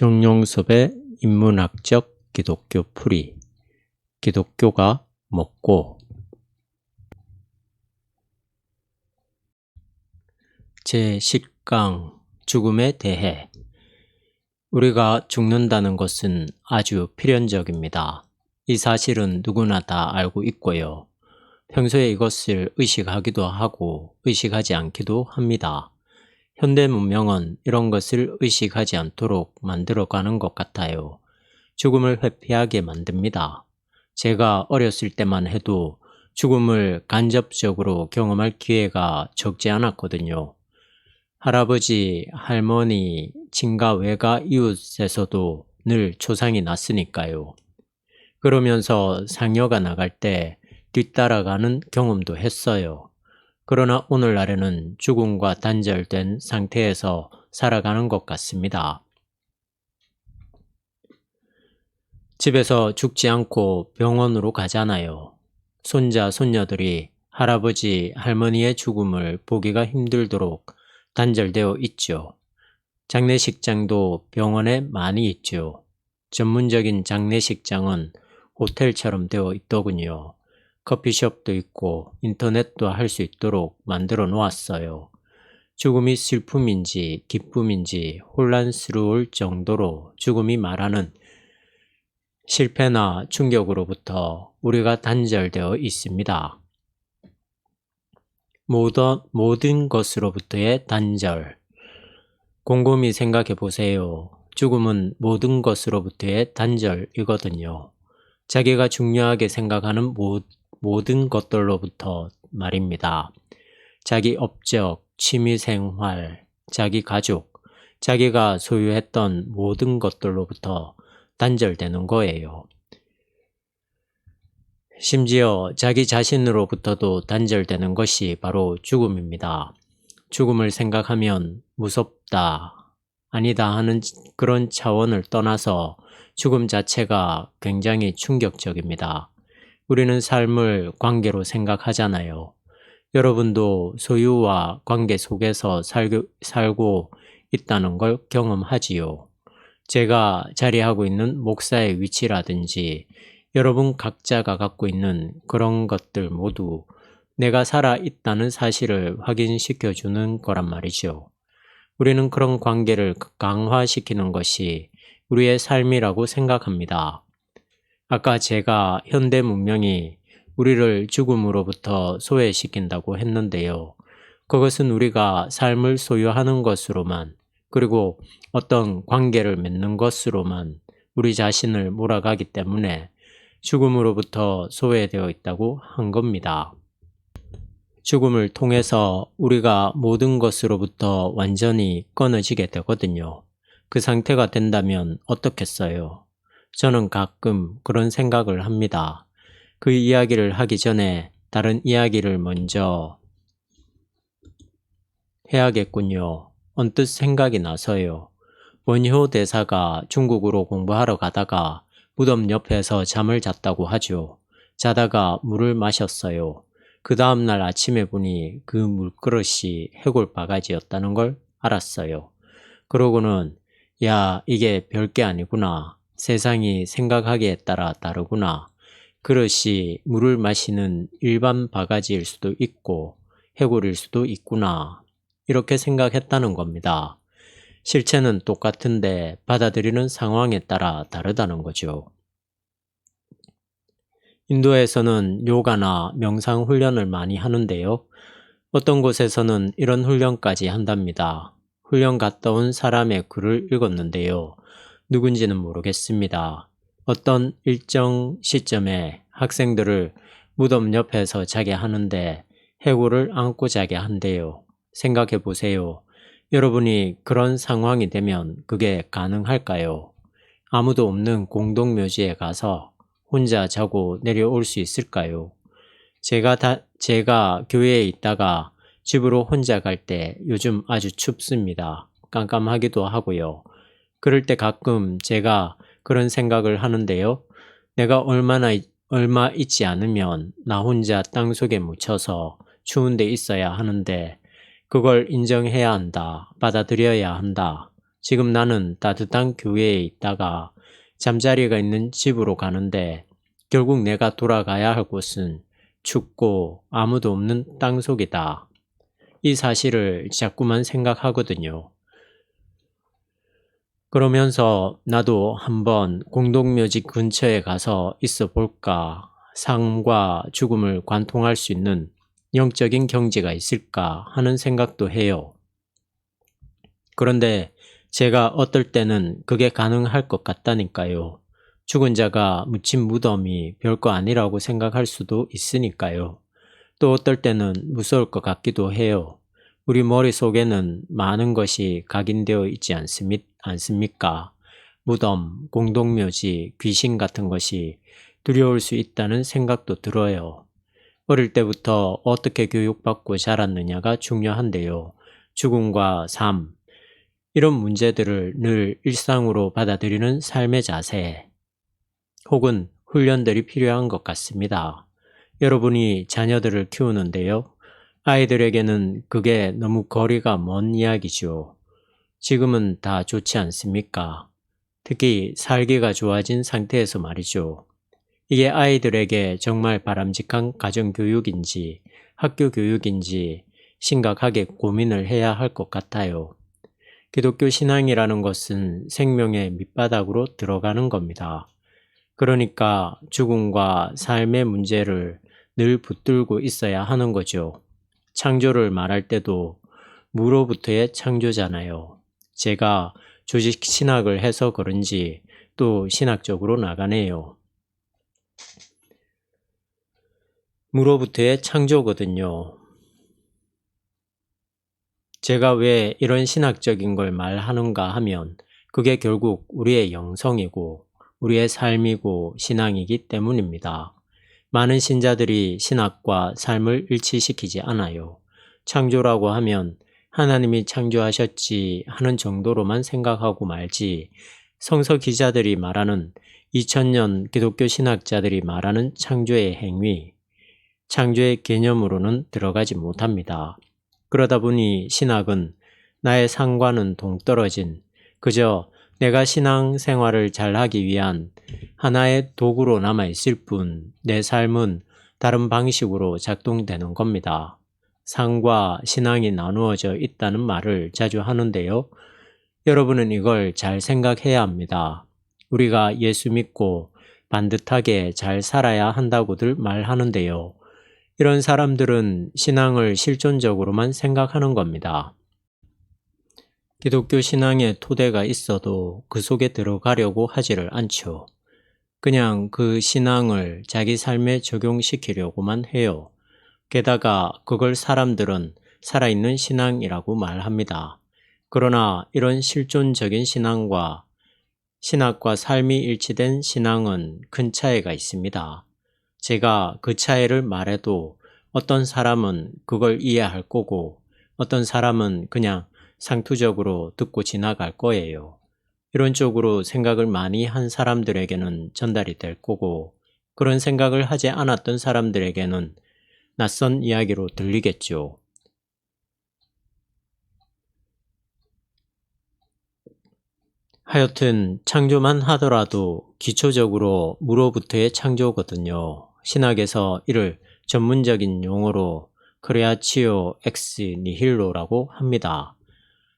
정용섭의 인문학적 기독교 풀이. 기독교가 뭐고? 제10강 죽음에 대해. 우리가 죽는다는 것은 아주 필연적입니다. 이 사실은 누구나 다 알고 있고요. 평소에 이것을 의식하기도 하고 의식하지 않기도 합니다. 현대 문명은 이런 것을 의식하지 않도록 만들어가는 것 같아요. 죽음을 회피하게 만듭니다. 제가 어렸을 때만 해도 죽음을 간접적으로 경험할 기회가 적지 않았거든요. 할아버지, 할머니, 친가, 외가, 이웃에서도 늘 초상이 났으니까요. 그러면서 상여가 나갈 때 뒤따라가는 경험도 했어요. 그러나 오늘날에는 죽음과 단절된 상태에서 살아가는 것 같습니다. 집에서 죽지 않고 병원으로 가잖아요. 손자, 손녀들이 할아버지, 할머니의 죽음을 보기가 힘들도록 단절되어 있죠. 장례식장도 병원에 많이 있죠. 전문적인 장례식장은 호텔처럼 되어 있더군요. 커피숍도 있고 인터넷도 할 수 있도록 만들어 놓았어요. 죽음이 슬픔인지 기쁨인지 혼란스러울 정도로 죽음이 말하는 실패나 충격으로부터 우리가 단절되어 있습니다. 모든 것으로부터의 단절. 곰곰이 생각해 보세요. 죽음은 모든 것으로부터의 단절이거든요. 자기가 중요하게 생각하는 모든 것들로부터 말입니다. 자기 업적, 취미생활, 자기 가족, 자기가 소유했던 모든 것들로부터 단절되는 거예요. 심지어 자기 자신으로부터도 단절되는 것이 바로 죽음입니다. 죽음을 생각하면 무섭다, 아니다 하는 그런 차원을 떠나서 죽음 자체가 굉장히 충격적입니다. 우리는 삶을 관계로 생각하잖아요. 여러분도 소유와 관계 속에서 살고 있다는 걸 경험하지요. 제가 자리하고 있는 목사의 위치라든지 여러분 각자가 갖고 있는 그런 것들 모두 내가 살아있다는 사실을 확인시켜주는 거란 말이죠. 우리는 그런 관계를 강화시키는 것이 우리의 삶이라고 생각합니다. 아까 제가 현대 문명이 우리를 죽음으로부터 소외시킨다고 했는데요. 그것은 우리가 삶을 소유하는 것으로만, 그리고 어떤 관계를 맺는 것으로만 우리 자신을 몰아가기 때문에 죽음으로부터 소외되어 있다고 한 겁니다. 죽음을 통해서 우리가 모든 것으로부터 완전히 끊어지게 되거든요. 그 상태가 된다면 어떻겠어요? 저는 가끔 그런 생각을 합니다. 그 이야기를 하기 전에 다른 이야기를 먼저 해야겠군요. 언뜻 생각이 나서요. 원효 대사가 중국으로 공부하러 가다가 무덤 옆에서 잠을 잤다고 하죠. 자다가 물을 마셨어요. 그 다음날 아침에 보니 그 물그릇이 해골 바가지였다는 걸 알았어요. 그러고는 야, 이게 별게 아니구나. 세상이 생각하기에 따라 다르구나. 그릇이 물을 마시는 일반 바가지일 수도 있고 해골일 수도 있구나. 이렇게 생각했다는 겁니다. 실체는 똑같은데 받아들이는 상황에 따라 다르다는 거죠. 인도에서는 요가나 명상 훈련을 많이 하는데요. 어떤 곳에서는 이런 훈련까지 한답니다. 훈련 갔다 온 사람의 글을 읽었는데요. 누군지는 모르겠습니다. 어떤 일정 시점에 학생들을 무덤 옆에서 자게 하는데 해골을 안고 자게 한대요. 생각해 보세요. 여러분이 그런 상황이 되면 그게 가능할까요? 아무도 없는 공동묘지에 가서 혼자 자고 내려올 수 있을까요? 제가 교회에 있다가 집으로 혼자 갈 때 요즘 아주 춥습니다. 깜깜하기도 하고요. 그럴 때 가끔 제가 그런 생각을 하는데요. 내가 얼마 있지 않으면 나 혼자 땅속에 묻혀서 추운 데 있어야 하는데 그걸 인정해야 한다, 받아들여야 한다. 지금 나는 따뜻한 교회에 있다가 잠자리가 있는 집으로 가는데 결국 내가 돌아가야 할 곳은 춥고 아무도 없는 땅속이다. 이 사실을 자꾸만 생각하거든요. 그러면서 나도 한번 공동묘지 근처에 가서 있어 볼까, 삶과 죽음을 관통할 수 있는 영적인 경지가 있을까 하는 생각도 해요. 그런데 제가 어떨 때는 그게 가능할 것 같다니까요. 죽은 자가 묻힌 무덤이 별거 아니라고 생각할 수도 있으니까요. 또 어떨 때는 무서울 것 같기도 해요. 우리 머릿속에는 많은 것이 각인되어 있지 않습니까? 무덤, 공동묘지, 귀신 같은 것이 두려울 수 있다는 생각도 들어요. 어릴 때부터 어떻게 교육받고 자랐느냐가 중요한데요. 죽음과 삶, 이런 문제들을 늘 일상으로 받아들이는 삶의 자세, 혹은 훈련들이 필요한 것 같습니다. 여러분이 자녀들을 키우는데요. 아이들에게는 그게 너무 거리가 먼 이야기죠. 지금은 다 좋지 않습니까? 특히 살기가 좋아진 상태에서 말이죠. 이게 아이들에게 정말 바람직한 가정교육인지 학교 교육인지 심각하게 고민을 해야 할 것 같아요. 기독교 신앙이라는 것은 생명의 밑바닥으로 들어가는 겁니다. 그러니까 죽음과 삶의 문제를 늘 붙들고 있어야 하는 거죠. 창조를 말할 때도 무로부터의 창조잖아요. 제가 조직 신학을 해서 그런지 또 신학적으로 나가네요. 무로부터의 창조거든요. 제가 왜 이런 신학적인 걸 말하는가 하면 그게 결국 우리의 영성이고 우리의 삶이고 신앙이기 때문입니다. 많은 신자들이 신학과 삶을 일치시키지 않아요. 창조라고 하면 하나님이 창조하셨지 하는 정도로만 생각하고 말지, 성서 기자들이 말하는 2000년 기독교 신학자들이 말하는 창조의 행위, 창조의 개념으로는 들어가지 못합니다. 그러다 보니 신학은 나의 상과는 동떨어진, 그저 내가 신앙생활을 잘하기 위한 하나의 도구로 남아있을 뿐 내 삶은 다른 방식으로 작동되는 겁니다. 상과 신앙이 나누어져 있다는 말을 자주 하는데요. 여러분은 이걸 잘 생각해야 합니다. 우리가 예수 믿고 반듯하게 잘 살아야 한다고들 말하는데요. 이런 사람들은 신앙을 실존적으로만 생각하는 겁니다. 기독교 신앙의 토대가 있어도 그 속에 들어가려고 하지를 않죠. 그냥 그 신앙을 자기 삶에 적용시키려고만 해요. 게다가 그걸 사람들은 살아있는 신앙이라고 말합니다. 그러나 이런 실존적인 신앙과 신학과 삶이 일치된 신앙은 큰 차이가 있습니다. 제가 그 차이를 말해도 어떤 사람은 그걸 이해할 거고 어떤 사람은 그냥 상투적으로 듣고 지나갈 거예요. 이런 쪽으로 생각을 많이 한 사람들에게는 전달이 될 거고 그런 생각을 하지 않았던 사람들에게는 낯선 이야기로 들리겠죠. 하여튼 창조만 하더라도 기초적으로 무로부터의 창조거든요. 신학에서 이를 전문적인 용어로 크레아치오 엑스 니힐로라고 합니다.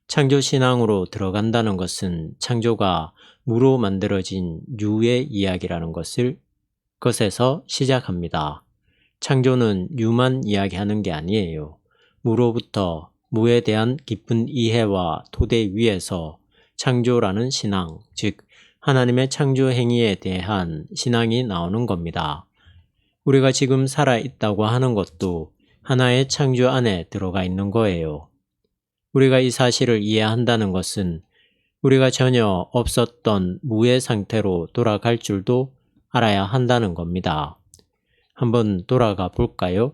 창조신앙으로 들어간다는 것은 창조가 무로 만들어진 유의 이야기라는 것에서 시작합니다. 창조는 유만 이야기하는 게 아니에요. 무로부터 무에 대한 깊은 이해와 토대 위에서 창조라는 신앙, 즉 하나님의 창조 행위에 대한 신앙이 나오는 겁니다. 우리가 지금 살아있다고 하는 것도 하나의 창조 안에 들어가 있는 거예요. 우리가 이 사실을 이해한다는 것은 우리가 전혀 없었던 무의 상태로 돌아갈 줄도 알아야 한다는 겁니다. 한번 돌아가 볼까요?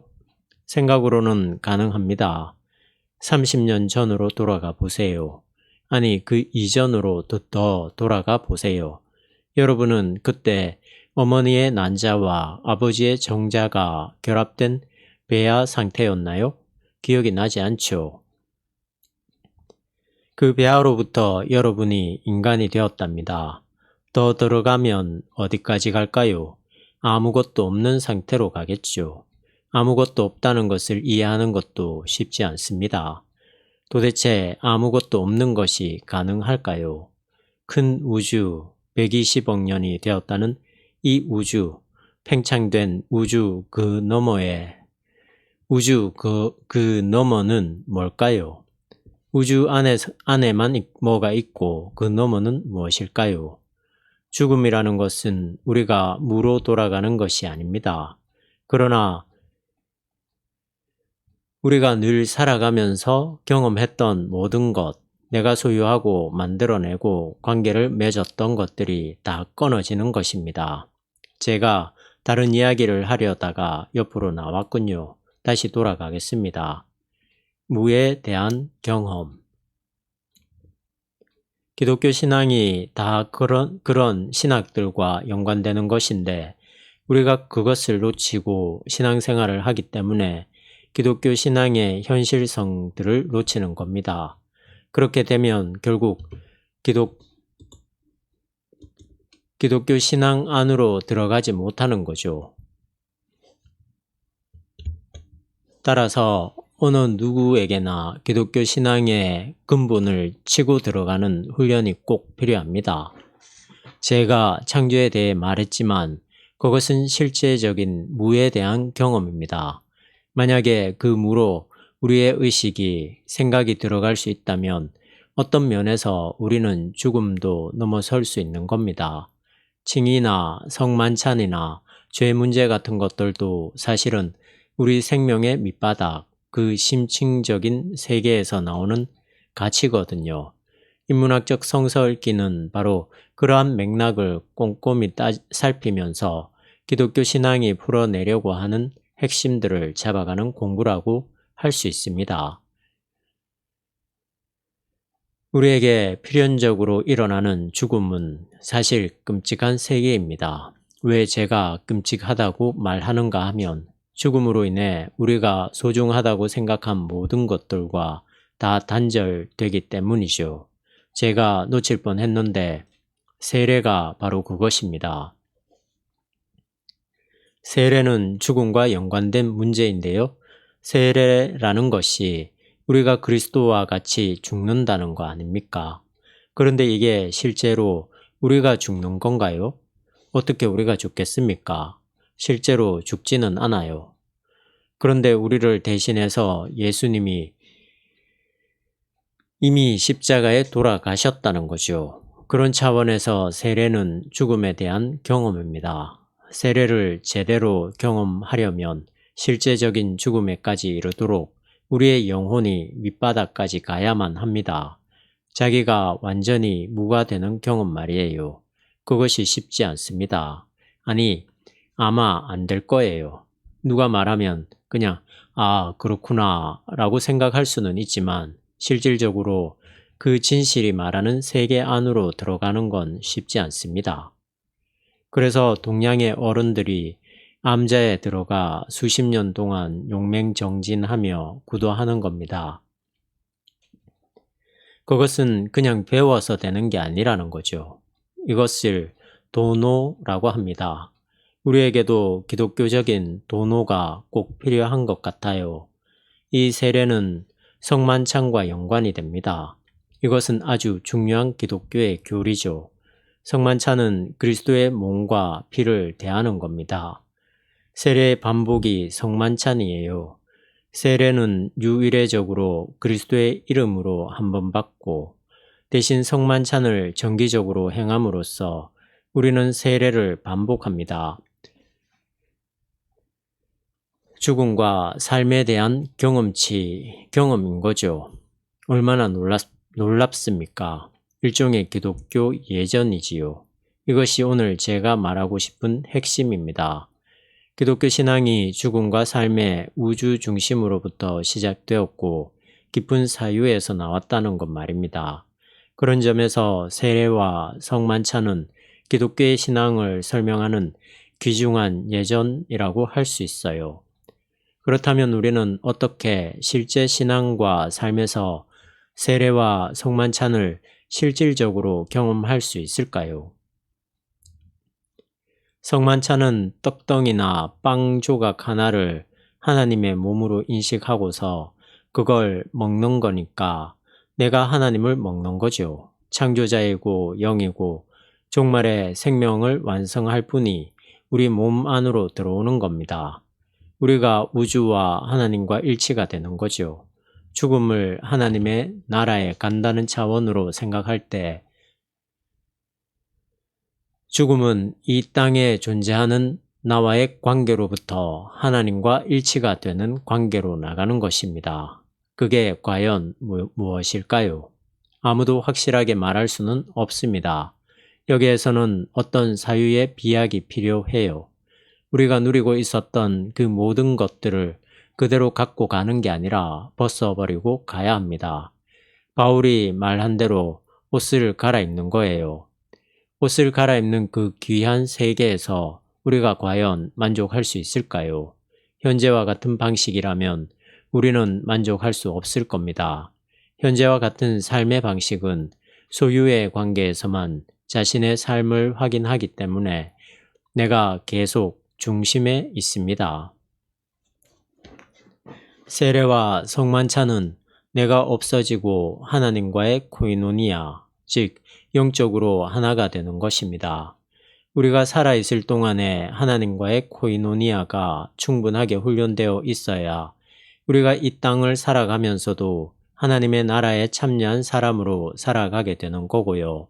생각으로는 가능합니다. 30년 전으로 돌아가 보세요. 아니, 그 이전으로 더 돌아가 보세요. 여러분은 그때 어머니의 난자와 아버지의 정자가 결합된 배아 상태였나요? 기억이 나지 않죠. 그 배아로부터 여러분이 인간이 되었답니다. 더 들어가면 어디까지 갈까요? 아무것도 없는 상태로 가겠죠. 아무것도 없다는 것을 이해하는 것도 쉽지 않습니다. 도대체 아무것도 없는 것이 가능할까요? 큰 우주, 120억 년이 되었다는 이 우주, 팽창된 우주 그 너머에, 우주 그 너머는 뭘까요? 우주 안에만 뭐가 있고 그 너머는 무엇일까요? 죽음이라는 것은 우리가 무로 돌아가는 것이 아닙니다. 그러나 우리가 늘 살아가면서 경험했던 모든 것, 내가 소유하고 만들어내고 관계를 맺었던 것들이 다 끊어지는 것입니다. 제가 다른 이야기를 하려다가 옆으로 나왔군요. 다시 돌아가겠습니다. 무에 대한 경험. 기독교 신앙이 다 그런 신학들과 연관되는 것인데 우리가 그것을 놓치고 신앙생활을 하기 때문에 기독교 신앙의 현실성들을 놓치는 겁니다. 그렇게 되면 결국 기독교 신앙 안으로 들어가지 못하는 거죠. 따라서 어느 누구에게나 기독교 신앙의 근본을 치고 들어가는 훈련이 꼭 필요합니다. 제가 창조에 대해 말했지만 그것은 실제적인 무에 대한 경험입니다. 만약에 그 무로 우리의 의식이, 생각이 들어갈 수 있다면 어떤 면에서 우리는 죽음도 넘어설 수 있는 겁니다. 칭의나 성만찬이나 죄 문제 같은 것들도 사실은 우리 생명의 밑바닥, 그 심층적인 세계에서 나오는 가치거든요. 인문학적 성서 읽기는 바로 그러한 맥락을 꼼꼼히 살피면서 기독교 신앙이 풀어내려고 하는 핵심들을 잡아가는 공부라고 할 수 있습니다. 우리에게 필연적으로 일어나는 죽음은 사실 끔찍한 세계입니다. 왜 제가 끔찍하다고 말하는가 하면 죽음으로 인해 우리가 소중하다고 생각한 모든 것들과 다 단절되기 때문이죠. 제가 놓칠 뻔했는데 세례가 바로 그것입니다. 세례는 죽음과 연관된 문제인데요. 세례라는 것이 우리가 그리스도와 같이 죽는다는 거 아닙니까? 그런데 이게 실제로 우리가 죽는 건가요? 어떻게 우리가 죽겠습니까? 실제로 죽지는 않아요. 그런데 우리를 대신해서 예수님이 이미 십자가에 돌아가셨다는 거죠. 그런 차원에서 세례는 죽음에 대한 경험입니다. 세례를 제대로 경험하려면 실제적인 죽음에까지 이르도록 우리의 영혼이 밑바닥까지 가야만 합니다. 자기가 완전히 무가 되는 경험 말이에요. 그것이 쉽지 않습니다. 아니, 아마 안 될 거예요. 누가 말하면 그냥 아, 그렇구나 라고 생각할 수는 있지만 실질적으로 그 진실이 말하는 세계 안으로 들어가는 건 쉽지 않습니다. 그래서 동양의 어른들이 암자에 들어가 수십 년 동안 용맹정진하며 구도하는 겁니다. 그것은 그냥 배워서 되는 게 아니라는 거죠. 이것을 도노라고 합니다. 우리에게도 기독교적인 도노가 꼭 필요한 것 같아요. 이 세례는 성만찬과 연관이 됩니다. 이것은 아주 중요한 기독교의 교리죠. 성만찬은 그리스도의 몸과 피를 대하는 겁니다. 세례의 반복이 성만찬이에요. 세례는 유일회적으로 그리스도의 이름으로 한 번 받고 대신 성만찬을 정기적으로 행함으로써 우리는 세례를 반복합니다. 죽음과 삶에 대한 경험인 거죠. 얼마나 놀랍습니까? 일종의 기독교 예전이지요. 이것이 오늘 제가 말하고 싶은 핵심입니다. 기독교 신앙이 죽음과 삶의 우주 중심으로부터 시작되었고 깊은 사유에서 나왔다는 것 말입니다. 그런 점에서 세례와 성만찬은 기독교의 신앙을 설명하는 귀중한 예전이라고 할 수 있어요. 그렇다면 우리는 어떻게 실제 신앙과 삶에서 세례와 성만찬을 실질적으로 경험할 수 있을까요? 성만찬은 떡덩이나 빵 조각 하나를 하나님의 몸으로 인식하고서 그걸 먹는 거니까 내가 하나님을 먹는 거죠. 창조자이고 영이고 종말의 생명을 완성할 분이 우리 몸 안으로 들어오는 겁니다. 우리가 우주와 하나님과 일치가 되는 거죠. 죽음을 하나님의 나라에 간다는 차원으로 생각할 때 죽음은 이 땅에 존재하는 나와의 관계로부터 하나님과 일치가 되는 관계로 나가는 것입니다. 그게 과연 무엇일까요? 아무도 확실하게 말할 수는 없습니다. 여기에서는 어떤 사유의 비약이 필요해요. 우리가 누리고 있었던 그 모든 것들을 그대로 갖고 가는 게 아니라 벗어버리고 가야 합니다. 바울이 말한 대로 옷을 갈아입는 거예요. 옷을 갈아입는 그 귀한 세계에서 우리가 과연 만족할 수 있을까요? 현재와 같은 방식이라면 우리는 만족할 수 없을 겁니다. 현재와 같은 삶의 방식은 소유의 관계에서만 자신의 삶을 확인하기 때문에 내가 계속 중심에 있습니다. 세례와 성만찬은 내가 없어지고 하나님과의 코이노니아, 즉 영적으로 하나가 되는 것입니다. 우리가 살아있을 동안에 하나님과의 코이노니아가 충분하게 훈련되어 있어야 우리가 이 땅을 살아가면서도 하나님의 나라에 참여한 사람으로 살아가게 되는 거고요.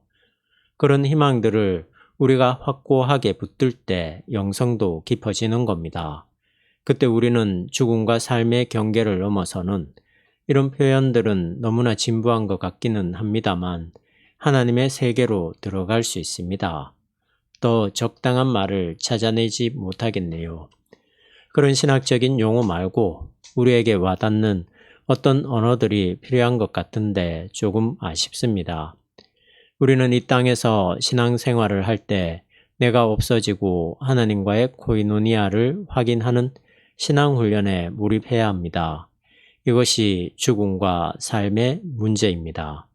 그런 희망들을 우리가 확고하게 붙들 때 영성도 깊어지는 겁니다. 그때 우리는 죽음과 삶의 경계를 넘어서는 이런 표현들은 너무나 진부한 것 같기는 합니다만 하나님의 세계로 들어갈 수 있습니다. 더 적당한 말을 찾아내지 못하겠네요. 그런 신학적인 용어 말고 우리에게 와닿는 어떤 언어들이 필요한 것 같은데 조금 아쉽습니다. 우리는 이 땅에서 신앙생활을 할 때 내가 없어지고 하나님과의 코이노니아를 확인하는 신앙훈련에 몰입해야 합니다. 이것이 죽음과 삶의 문제입니다.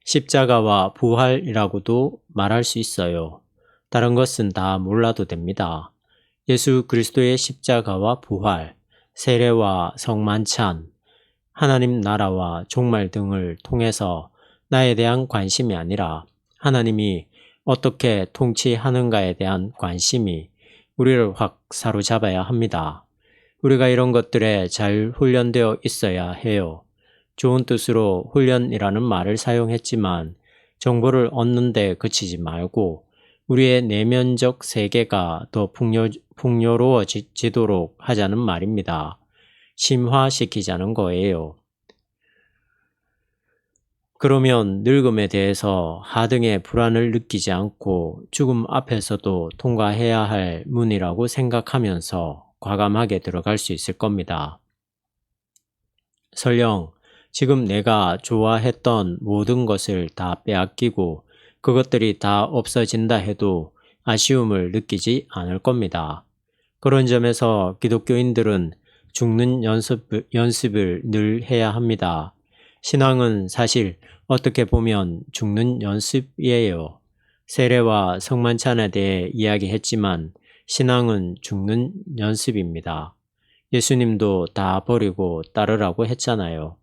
십자가와 부활이라고도 말할 수 있어요. 다른 것은 다 몰라도 됩니다. 예수 그리스도의 십자가와 부활, 세례와 성만찬, 하나님 나라와 종말 등을 통해서 나에 대한 관심이 아니라 하나님이 어떻게 통치하는가에 대한 관심이 우리를 확 사로잡아야 합니다. 우리가 이런 것들에 잘 훈련되어 있어야 해요. 좋은 뜻으로 훈련이라는 말을 사용했지만 정보를 얻는 데 그치지 말고 우리의 내면적 세계가 더 풍요로워지도록 하자는 말입니다. 심화시키자는 거예요. 그러면 늙음에 대해서 하등의 불안을 느끼지 않고 죽음 앞에서도 통과해야 할 문이라고 생각하면서 과감하게 들어갈 수 있을 겁니다. 설령 지금 내가 좋아했던 모든 것을 다 빼앗기고 그것들이 다 없어진다 해도 아쉬움을 느끼지 않을 겁니다. 그런 점에서 기독교인들은 죽는 연습을 늘 해야 합니다. 신앙은 사실 어떻게 보면 죽는 연습이에요. 세례와 성만찬에 대해 이야기했지만 신앙은 죽는 연습입니다. 예수님도 다 버리고 따르라고 했잖아요.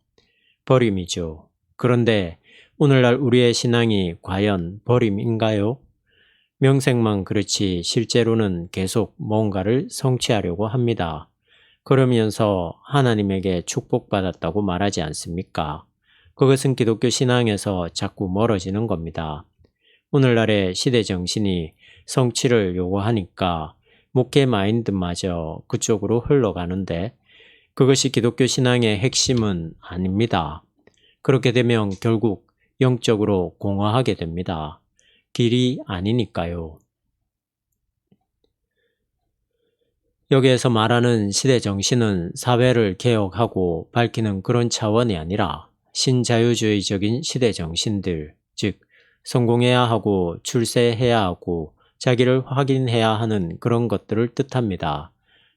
버림이죠. 그런데 오늘날 우리의 신앙이 과연 버림인가요? 명색만 그렇지 실제로는 계속 뭔가를 성취하려고 합니다. 그러면서 하나님에게 축복받았다고 말하지 않습니까? 그것은 기독교 신앙에서 자꾸 멀어지는 겁니다. 오늘날의 시대 정신이 성취를 요구하니까 목회 마인드마저 그쪽으로 흘러가는데 그것이 기독교 신앙의 핵심은 아닙니다. 그렇게 되면 결국 영적으로 공허하게 됩니다. 길이 아니니까요. 여기에서 말하는 시대 정신은 사회를 개혁하고 밝히는 그런 차원이 아니라 신자유주의적인 시대 정신들, 즉 성공해야 하고 출세해야 하고 자기를 확인해야 하는 그런 것들을 뜻합니다.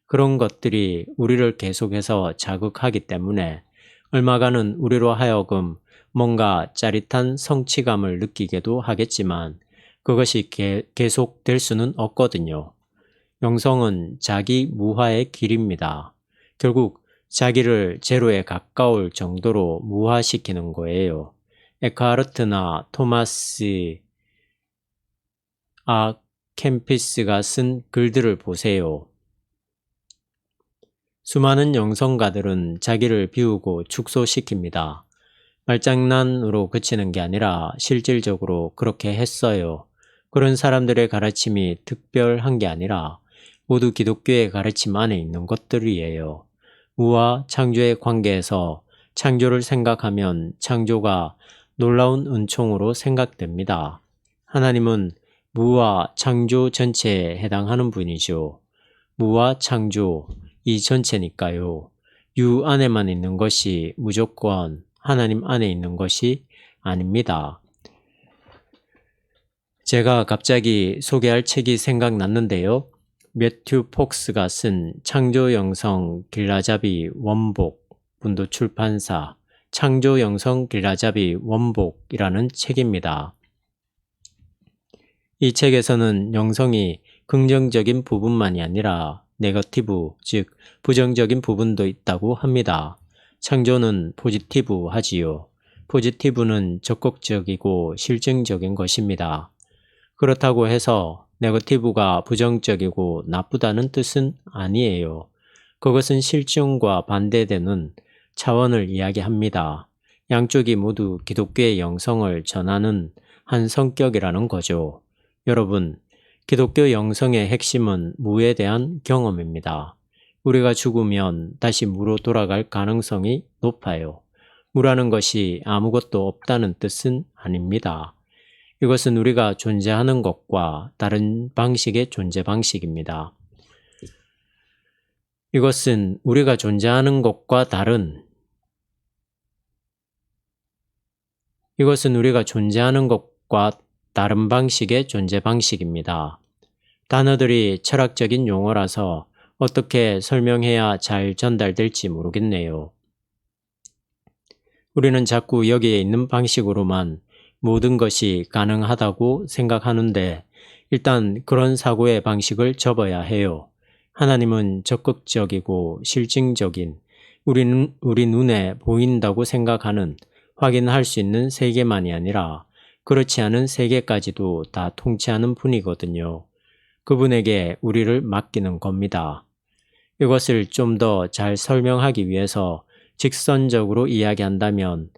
그런 것들이 우리를 계속해서 자극하기 때문에 얼마간은 우리로 하여금 뭔가 짜릿한 성취감을 느끼게도 하겠지만 그것이 계속될 수는 없거든요. 영성은 자기 무화의 길입니다. 결국 자기를 제로에 가까울 정도로 무화시키는 거예요. 에크하르트나 토마스 캠피스가 쓴 글들을 보세요. 수많은 영성가들은 자기를 비우고 축소시킵니다. 말장난으로 그치는 게 아니라 실질적으로 그렇게 했어요. 그런 사람들의 가르침이 특별한 게 아니라 모두 기독교의 가르침 안에 있는 것들이에요. 무와 창조의 관계에서 창조를 생각하면 창조가 놀라운 은총으로 생각됩니다. 하나님은 무와 창조 전체에 해당하는 분이죠. 무와 창조, 이 전체니까요. 유 안에만 있는 것이 무조건 하나님 안에 있는 것이 아닙니다. 제가 갑자기 소개할 책이 생각났는데요. 매튜 폭스가 쓴 창조영성 길라잡이 원복, 문도 출판사 창조영성 길라잡이 원복이라는 책입니다. 이 책에서는 영성이 긍정적인 부분만이 아니라 네거티브, 즉 부정적인 부분도 있다고 합니다. 창조는 포지티브 하지요. 포지티브는 적극적이고 실증적인 것입니다. 그렇다고 해서 네거티브가 부정적이고 나쁘다는 뜻은 아니에요. 그것은 실증과 반대되는 차원을 이야기합니다. 양쪽이 모두 기독교의 영성을 전하는 한 성격이라는 거죠. 여러분, 기독교 영성의 핵심은 무에 대한 경험입니다. 우리가 죽으면 다시 무로 돌아갈 가능성이 높아요. 무라는 것이 아무것도 없다는 뜻은 아닙니다. 이것은 우리가 존재하는 것과 다른 방식의 존재 방식입니다. 이것은 우리가 존재하는 것과 다른 방식의 존재 방식입니다. 단어들이 철학적인 용어라서 어떻게 설명해야 잘 전달될지 모르겠네요. 우리는 자꾸 여기에 있는 방식으로만 모든 것이 가능하다고 생각하는데 일단 그런 사고의 방식을 접어야 해요. 하나님은 적극적이고 실증적인 우리 눈에 보인다고 생각하는 확인할 수 있는 세계만이 아니라 그렇지 않은 세계까지도 다 통치하는 분이거든요. 그분에게 우리를 맡기는 겁니다. 이것을 좀 더 잘 설명하기 위해서 직선적으로 이야기한다면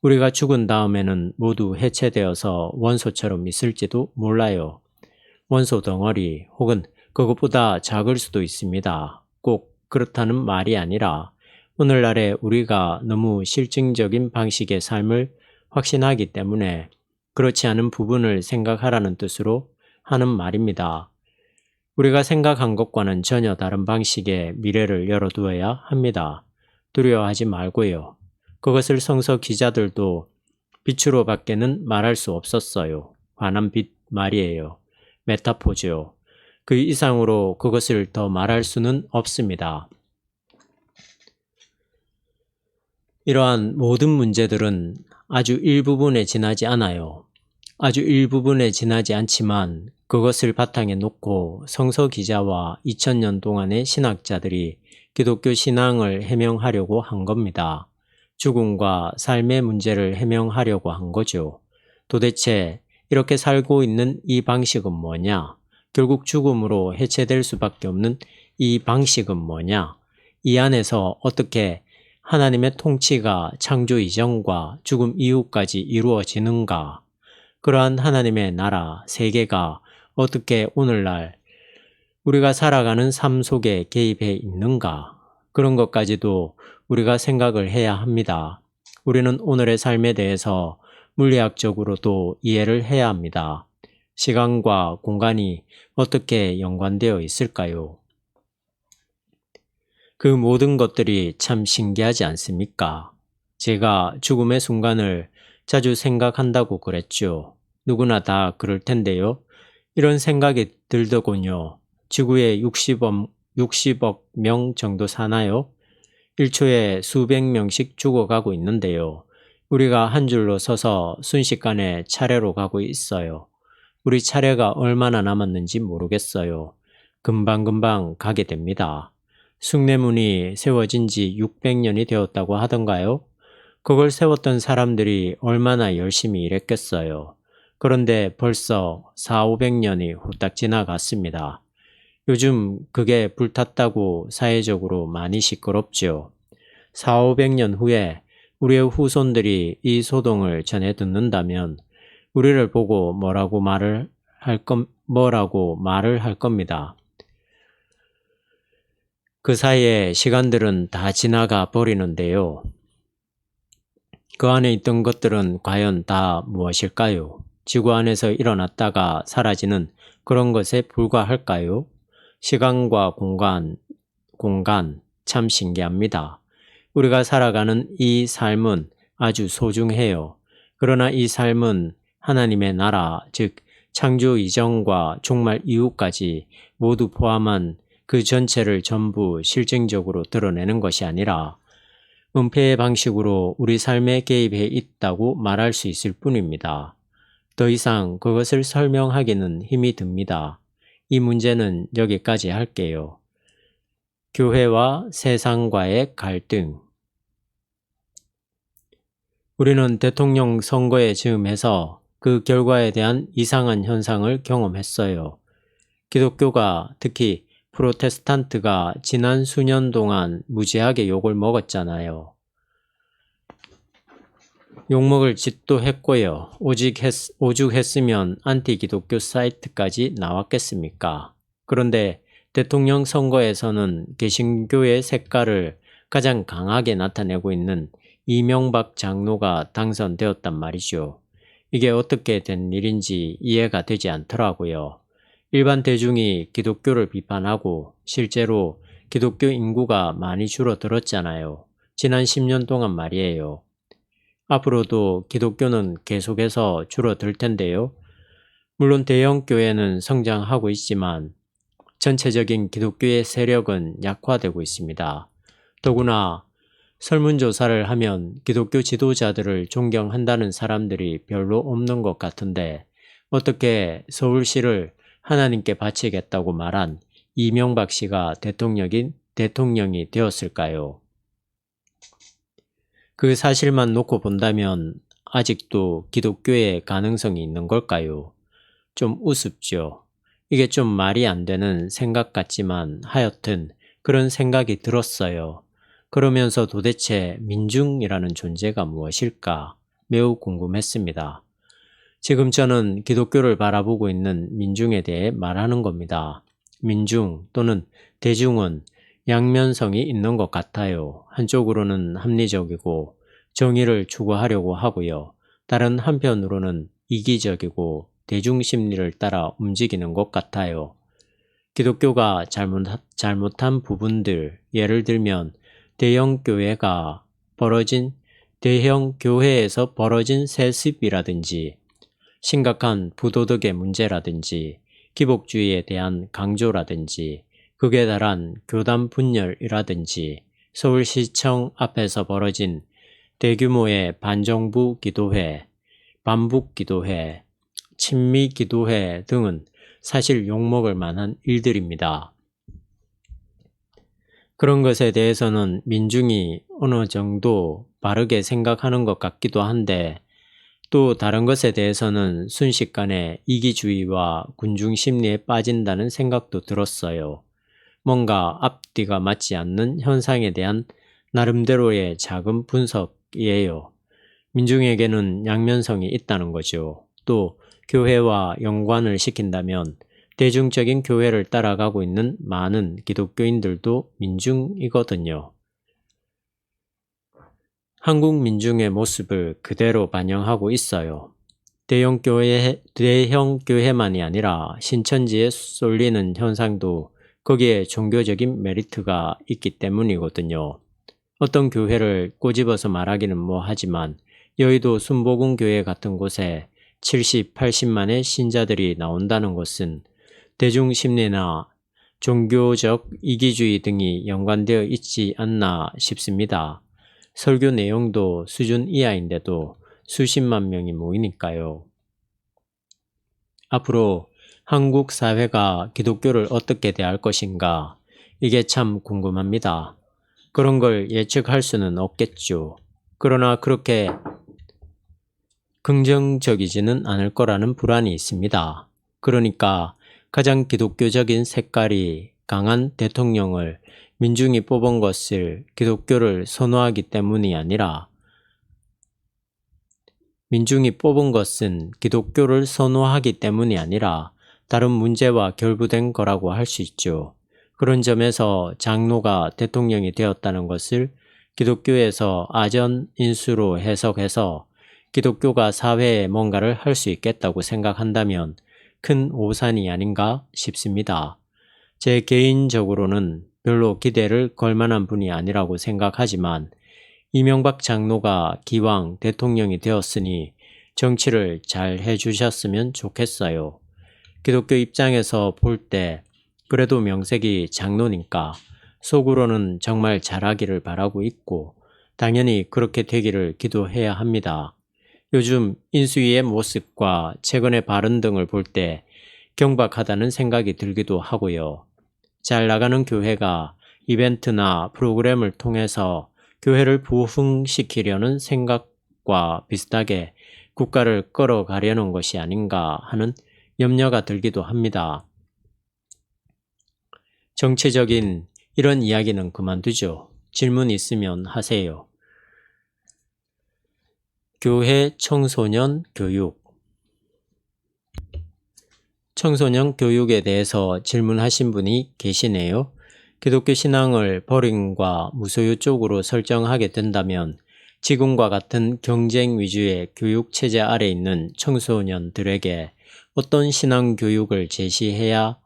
우리가 죽은 다음에는 모두 해체되어서 원소처럼 있을지도 몰라요. 원소 덩어리 혹은 그것보다 작을 수도 있습니다. 꼭 그렇다는 말이 아니라 오늘날에 우리가 너무 실증적인 방식의 삶을 확신하기 때문에 그렇지 않은 부분을 생각하라는 뜻으로 하는 말입니다. 우리가 생각한 것과는 전혀 다른 방식의 미래를 열어두어야 합니다. 두려워하지 말고요. 그것을 성서 기자들도 빛으로 밖에는 말할 수 없었어요. 환한 빛 말이에요. 메타포죠. 그 이상으로 그것을 더 말할 수는 없습니다. 이러한 모든 문제들은 아주 일부분에 지나지 않아요. 아주 일부분에 지나지 않지만 그것을 바탕에 놓고 성서 기자와 2000년 동안의 신학자들이 기독교 신앙을 해명하려고 한 겁니다. 죽음과 삶의 문제를 해명하려고 한 거죠. 도대체 이렇게 살고 있는 이 방식은 뭐냐? 결국 죽음으로 해체될 수밖에 없는 이 방식은 뭐냐? 이 안에서 어떻게 하나님의 통치가 창조 이전과 죽음 이후까지 이루어지는가? 그러한 하나님의 나라, 세계가 어떻게 오늘날 우리가 살아가는 삶 속에 개입해 있는가? 그런 것까지도 우리가 생각을 해야 합니다. 우리는 오늘의 삶에 대해서 물리학적으로도 이해를 해야 합니다. 시간과 공간이 어떻게 연관되어 있을까요? 그 모든 것들이 참 신기하지 않습니까? 제가 죽음의 순간을 자주 생각한다고 그랬죠. 누구나 다 그럴 텐데요. 이런 생각이 들더군요. 지구에 60억 명 정도 사나요? 1초에 수백 명씩 죽어가고 있는데요. 우리가 한 줄로 서서 순식간에 차례로 가고 있어요. 우리 차례가 얼마나 남았는지 모르겠어요. 금방금방 가게 됩니다. 숭례문이 세워진 지 600년이 되었다고 하던가요? 그걸 세웠던 사람들이 얼마나 열심히 일했겠어요. 그런데 벌써 4, 500년이 후딱 지나갔습니다. 요즘 그게 불탔다고 사회적으로 많이 시끄럽죠. 4, 500년 후에 우리의 후손들이 이 소동을 전해 듣는다면 우리를 보고 뭐라고 말을 할 겁니다. 그 사이에 시간들은 다 지나가 버리는데요. 그 안에 있던 것들은 과연 다 무엇일까요? 지구 안에서 일어났다가 사라지는 그런 것에 불과할까요? 시간과 공간 참 신기합니다. 우리가 살아가는 이 삶은 아주 소중해요. 그러나 이 삶은 하나님의 나라, 즉 창조 이전과 종말 이후까지 모두 포함한 그 전체를 전부 실증적으로 드러내는 것이 아니라 은폐의 방식으로 우리 삶에 개입해 있다고 말할 수 있을 뿐입니다. 더 이상 그것을 설명하기는 힘이 듭니다. 이 문제는 여기까지 할게요. 교회와 세상과의 갈등. 우리는 대통령 선거에 즈음해서 그 결과에 대한 이상한 현상을 경험했어요. 기독교가, 특히 프로테스탄트가 지난 수년 동안 무지하게 욕을 먹었잖아요. 욕먹을 짓도 했고요. 오죽했으면 안티기독교 사이트까지 나왔겠습니까? 그런데 대통령 선거에서는 개신교의 색깔을 가장 강하게 나타내고 있는 이명박 장로가 당선되었단 말이죠. 이게 어떻게 된 일인지 이해가 되지 않더라고요. 일반 대중이 기독교를 비판하고 실제로 기독교 인구가 많이 줄어들었잖아요. 지난 10년 동안 말이에요. 앞으로도 기독교는 계속해서 줄어들 텐데요. 물론 대형 교회는 성장하고 있지만 전체적인 기독교의 세력은 약화되고 있습니다. 더구나 설문조사를 하면 기독교 지도자들을 존경한다는 사람들이 별로 없는 것 같은데 어떻게 서울시를 하나님께 바치겠다고 말한 이명박 씨가 대통령이 되었을까요? 그 사실만 놓고 본다면 아직도 기독교의 가능성이 있는 걸까요? 좀 우습죠. 이게 좀 말이 안 되는 생각 같지만 하여튼 그런 생각이 들었어요. 그러면서 도대체 민중이라는 존재가 무엇일까 매우 궁금했습니다. 지금 저는 기독교를 바라보고 있는 민중에 대해 말하는 겁니다. 민중 또는 대중은 양면성이 있는 것 같아요. 한쪽으로는 합리적이고 정의를 추구하려고 하고요. 다른 한편으로는 이기적이고 대중 심리를 따라 움직이는 것 같아요. 기독교가 잘못한 부분들, 예를 들면 대형 교회에서 벌어진 세습이라든지 심각한 부도덕의 문제라든지 기복주의에 대한 강조라든지 극에 달한 교단 분열이라든지 서울시청 앞에서 벌어진 대규모의 반정부 기도회, 반북 기도회, 친미 기도회 등은 사실 욕먹을 만한 일들입니다. 그런 것에 대해서는 민중이 어느 정도 바르게 생각하는 것 같기도 한데 또 다른 것에 대해서는 순식간에 이기주의와 군중 심리에 빠진다는 생각도 들었어요. 뭔가 앞뒤가 맞지 않는 현상에 대한 나름대로의 작은 분석이에요. 민중에게는 양면성이 있다는 거죠. 또 교회와 연관을 시킨다면 대중적인 교회를 따라가고 있는 많은 기독교인들도 민중이거든요. 한국 민중의 모습을 그대로 반영하고 있어요. 대형 교회만이 아니라 신천지에 쏠리는 현상도 거기에 종교적인 메리트가 있기 때문이거든요. 어떤 교회를 꼬집어서 말하기는 뭐하지만 여의도 순복음교회 같은 곳에 70, 80만의 신자들이 나온다는 것은 대중 심리나 종교적 이기주의 등이 연관되어 있지 않나 싶습니다. 설교 내용도 수준 이하인데도 수십만 명이 모이니까요. 앞으로 한국 사회가 기독교를 어떻게 대할 것인가? 이게 참 궁금합니다. 그런 걸 예측할 수는 없겠죠. 그러나 그렇게 긍정적이지는 않을 거라는 불안이 있습니다. 그러니까 가장 기독교적인 색깔이 강한 대통령을 민중이 뽑은 것을 기독교를 선호하기 때문이 아니라 민중이 뽑은 것은 기독교를 선호하기 때문이 아니라 다른 문제와 결부된 거라고 할 수 있죠. 그런 점에서 장로가 대통령이 되었다는 것을 기독교에서 아전 인수로 해석해서 기독교가 사회에 뭔가를 할 수 있겠다고 생각한다면 큰 오산이 아닌가 싶습니다. 제 개인적으로는 별로 기대를 걸 만한 분이 아니라고 생각하지만 이명박 장로가 기왕 대통령이 되었으니 정치를 잘 해주셨으면 좋겠어요. 기독교 입장에서 볼 때 그래도 명색이 장로니까 속으로는 정말 잘하기를 바라고 있고 당연히 그렇게 되기를 기도해야 합니다. 요즘 인수위의 모습과 최근의 발언 등을 볼 때 경박하다는 생각이 들기도 하고요. 잘 나가는 교회가 이벤트나 프로그램을 통해서 교회를 부흥시키려는 생각과 비슷하게 국가를 끌어가려는 것이 아닌가 하는 염려가 들기도 합니다. 정치적인 이런 이야기는 그만두죠. 질문 있으면 하세요. 교회 청소년 교육. 청소년 교육에 대해서 질문하신 분이 계시네요. 기독교 신앙을 버림과 무소유 쪽으로 설정하게 된다면 지금과 같은 경쟁 위주의 교육 체제 아래 있는 청소년들에게 어떤 신앙 교육을 제시해야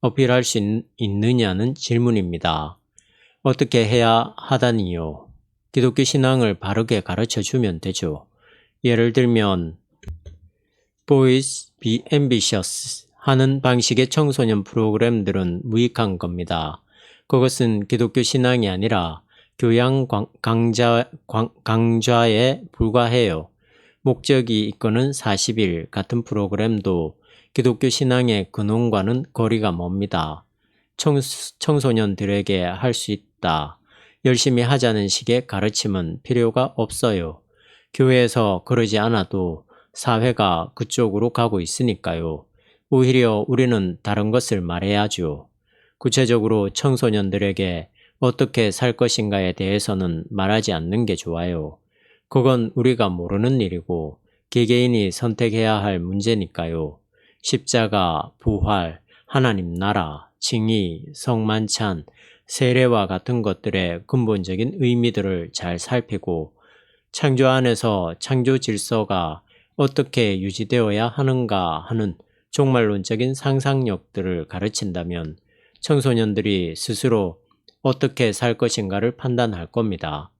어필할 수 있느냐는 질문입니다. 어떻게 해야 하다니요? 기독교 신앙을 바르게 가르쳐 주면 되죠. 예를 들면 Boys Be Ambitious 하는 방식의 청소년 프로그램들은 무익한 겁니다. 그것은 기독교 신앙이 아니라 교양 강좌에 불과해요. 목적이 이끄는 40일 같은 프로그램도 기독교 신앙의 근원과는 거리가 멉니다. 청소년들에게 할 수 있다. 열심히 하자는 식의 가르침은 필요가 없어요. 교회에서 그러지 않아도 사회가 그쪽으로 가고 있으니까요. 오히려 우리는 다른 것을 말해야죠. 구체적으로 청소년들에게 어떻게 살 것인가에 대해서는 말하지 않는 게 좋아요. 그건 우리가 모르는 일이고 개개인이 선택해야 할 문제니까요. 십자가, 부활, 하나님 나라, 칭의, 성만찬, 세례와 같은 것들의 근본적인 의미들을 잘 살피고 창조 안에서 창조 질서가 어떻게 유지되어야 하는가 하는 종말론적인 상상력들을 가르친다면 청소년들이 스스로 어떻게 살 것인가를 판단할 겁니다.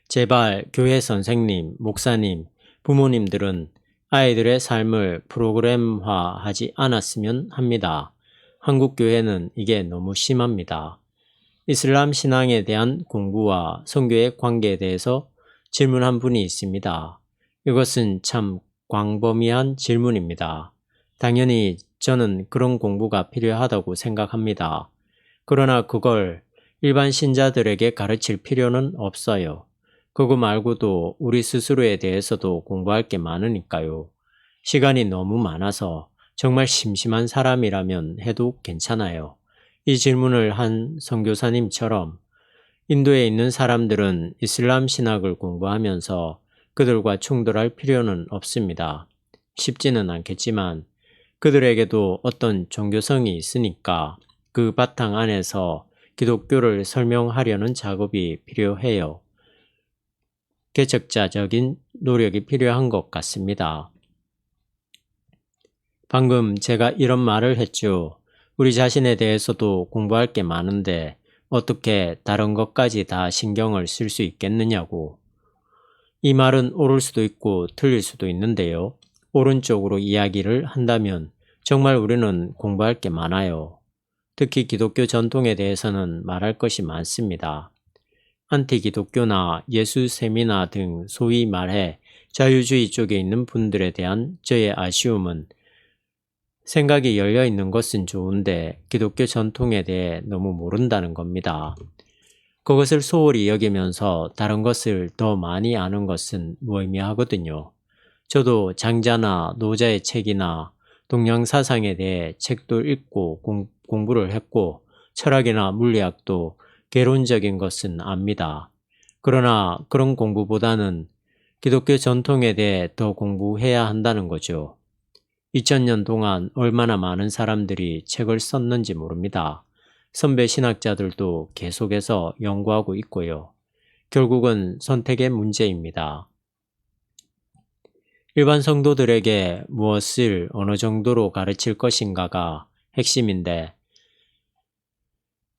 제발 교회 선생님, 목사님, 부모님들은 아이들의 삶을 프로그램화하지 않았으면 합니다. 한국 교회는 이게 너무 심합니다. 이슬람 신앙에 대한 공부와 선교의 관계에 대해서 질문한 분이 있습니다. 이것은 참 광범위한 질문입니다. 당연히 저는 그런 공부가 필요하다고 생각합니다. 그러나 그걸 일반 신자들에게 가르칠 필요는 없어요. 그거 말고도 우리 스스로에 대해서도 공부할 게 많으니까요. 시간이 너무 많아서 정말 심심한 사람이라면 해도 괜찮아요. 이 질문을 한 선교사님처럼 인도에 있는 사람들은 이슬람 신학을 공부하면서 그들과 충돌할 필요는 없습니다. 쉽지는 않겠지만 그들에게도 어떤 종교성이 있으니까 그 바탕 안에서 기독교를 설명하려는 작업이 필요해요. 개척자적인 노력이 필요한 것 같습니다. 방금 제가 이런 말을 했죠. 우리 자신에 대해서도 공부할 게 많은데 어떻게 다른 것까지 다 신경을 쓸 수 있겠느냐고. 이 말은 옳을 수도 있고 틀릴 수도 있는데요. 오른쪽으로 이야기를 한다면 정말 우리는 공부할 게 많아요. 특히 기독교 전통에 대해서는 말할 것이 많습니다. 안티기독교나 예수 세미나 등 소위 말해 자유주의 쪽에 있는 분들에 대한 저의 아쉬움은 생각이 열려 있는 것은 좋은데 기독교 전통에 대해 너무 모른다는 겁니다. 그것을 소홀히 여기면서 다른 것을 더 많이 아는 것은 무의미하거든요. 저도 장자나 노자의 책이나 동양 사상에 대해 책도 읽고 공부를 했고 철학이나 물리학도 개론적인 것은 압니다. 그러나 그런 공부보다는 기독교 전통에 대해 더 공부해야 한다는 거죠. 2000년 동안 얼마나 많은 사람들이 책을 썼는지 모릅니다. 선배 신학자들도 계속해서 연구하고 있고요. 결국은 선택의 문제입니다. 일반 성도들에게 무엇을 어느 정도로 가르칠 것인가가 핵심인데,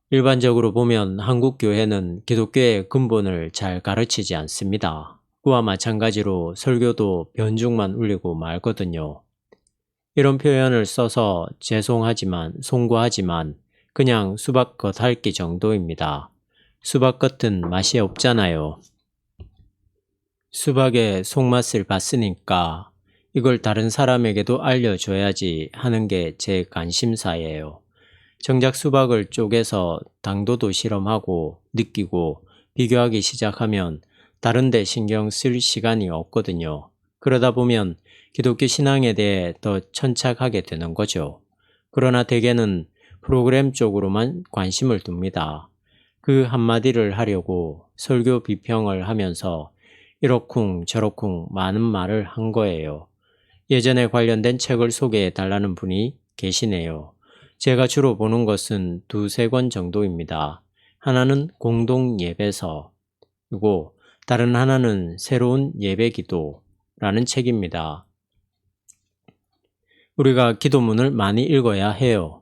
일반적으로 보면 한국 교회는 기독교의 근본을 잘 가르치지 않습니다. 그와 마찬가지로 설교도 변죽만 울리고 말거든요. 이런 표현을 써서 죄송하지만 송구하지만 그냥 수박 겉핥기 정도입니다. 수박 겉은 맛이 없잖아요. 수박의 속맛을 봤으니까 이걸 다른 사람에게도 알려줘야지 하는 게 제 관심사예요. 정작 수박을 쪼개서 당도도 실험하고 느끼고 비교하기 시작하면 다른 데 신경 쓸 시간이 없거든요. 그러다 보면 기독교 신앙에 대해 더 천착하게 되는 거죠. 그러나 대개는 프로그램 쪽으로만 관심을 둡니다. 그 한마디를 하려고 설교 비평을 하면서 이러쿵 저러쿵 많은 말을 한 거예요. 예전에 관련된 책을 소개해 달라는 분이 계시네요. 제가 주로 보는 것은 2-3권 정도입니다. 하나는 공동 예배서이고 다른 하나는 새로운 예배기도라는 책입니다. 우리가 기도문을 많이 읽어야 해요.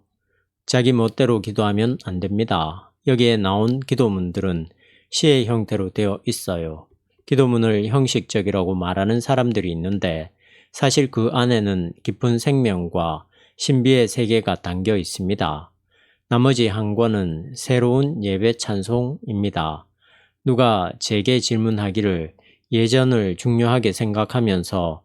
자기 멋대로 기도하면 안 됩니다. 여기에 나온 기도문들은 시의 형태로 되어 있어요. 기도문을 형식적이라고 말하는 사람들이 있는데 사실 그 안에는 깊은 생명과 신비의 세계가 담겨 있습니다. 나머지 한 권은 새로운 예배 찬송입니다. 누가 제게 질문하기를 예전을 중요하게 생각하면서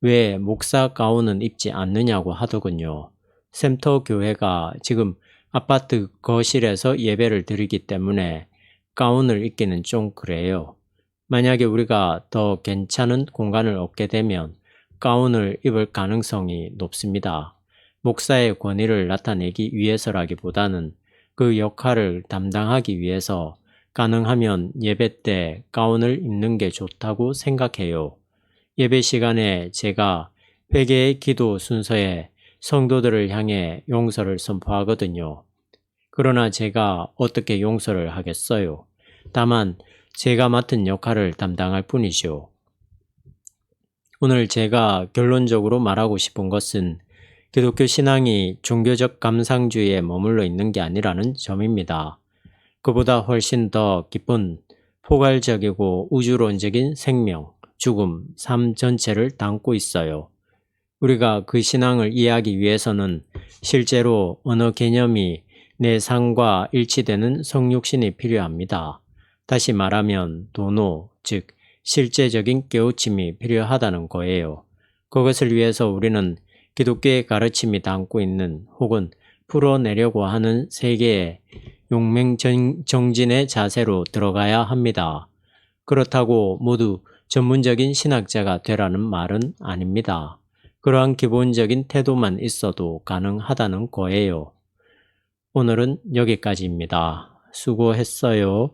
왜 목사 가운은 입지 않느냐고 하더군요. 샘터 교회가 지금 아파트 거실에서 예배를 드리기 때문에 가운을 입기는 좀 그래요. 만약에 우리가 더 괜찮은 공간을 얻게 되면 가운을 입을 가능성이 높습니다. 목사의 권위를 나타내기 위해서라기보다는 그 역할을 담당하기 위해서 가능하면 예배 때 가운을 입는 게 좋다고 생각해요. 예배 시간에 제가 회개의 기도 순서에 성도들을 향해 용서를 선포하거든요. 그러나 제가 어떻게 용서를 하겠어요? 다만 제가 맡은 역할을 담당할 뿐이죠. 오늘 제가 결론적으로 말하고 싶은 것은 기독교 신앙이 종교적 감상주의에 머물러 있는 게 아니라는 점입니다. 그보다 훨씬 더 깊은 포괄적이고 우주론적인 생명, 죽음, 삶 전체를 담고 있어요. 우리가 그 신앙을 이해하기 위해서는 실제로 언어 개념이 내 삶과 일치되는 성육신이 필요합니다. 다시 말하면 도노, 즉 실제적인 깨우침이 필요하다는 거예요. 그것을 위해서 우리는 기독교의 가르침이 담고 있는 혹은 풀어내려고 하는 세계의 용맹정진의 자세로 들어가야 합니다. 그렇다고 모두 전문적인 신학자가 되라는 말은 아닙니다. 그러한 기본적인 태도만 있어도 가능하다는 거예요. 오늘은 여기까지입니다. 수고했어요.